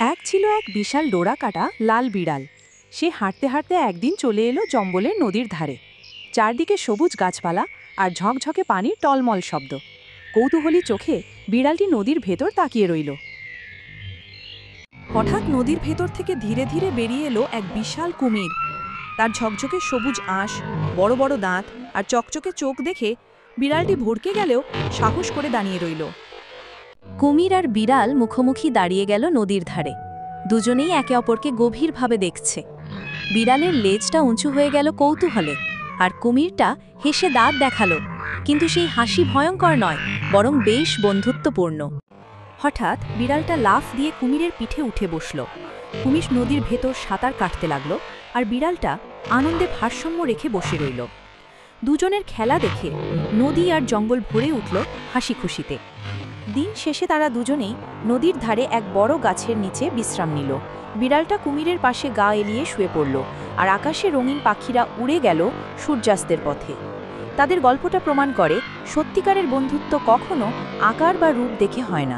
এক ছিল এক বিশাল ডোরা কাটা লাল বিড়াল। সে হাঁটতে হাঁটতে একদিন চলে এলো জঙ্গলের নদীর ধারে। চারদিকে সবুজ গাছপালা আর ঝকঝকে পানির টলমল শব্দ। কৌতূহলী চোখে বিড়ালটি নদীর ভেতর তাকিয়ে রইল। হঠাৎ নদীর ভেতর থেকে ধীরে ধীরে বেরিয়ে এলো এক বিশাল কুমির। তার ঝকঝকে সবুজ আঁশ, বড় বড় দাঁত আর চকচকে চোখ দেখে বিড়ালটি ভড়কে গেলেও সাহস করে দাঁড়িয়ে রইল। কুমির আর বিড়াল মুখোমুখি দাঁড়িয়ে গেল নদীর ধারে। দুজনেই একে অপরকে গভীরভাবে দেখছে। বিড়ালের লেজটা উঁচু হয়ে গেল কৌতূহলে, আর কুমিরটা হেসে দাঁত দেখালো, কিন্তু সেই হাসি ভয়ঙ্কর নয়, বরং বেশ বন্ধুত্বপূর্ণ। হঠাৎ বিড়ালটা লাফ দিয়ে কুমিরের পিঠে উঠে বসল। কুমির নদীর ভেতর সাঁতার কাটতে লাগল, আর বিড়ালটা আনন্দে ভারসাম্য রেখে বসে রইল। দুজনের খেলা দেখে নদী আর জঙ্গল ভরে উঠল হাসি খুশিতে। দিন শেষে তারা দুজনেই নদীর ধারে এক বড় গাছের নিচে বিশ্রাম নিল। বিড়ালটা কুমিরের পাশে গা এলিয়ে শুয়ে পড়ল, আর আকাশে রঙিন পাখিরা উড়ে গেল সূর্যাস্তের পথে। তাদের গল্পটা প্রমাণ করে, সত্যিকারের বন্ধুত্ব কখনো আকার বা রূপ দেখে হয় না।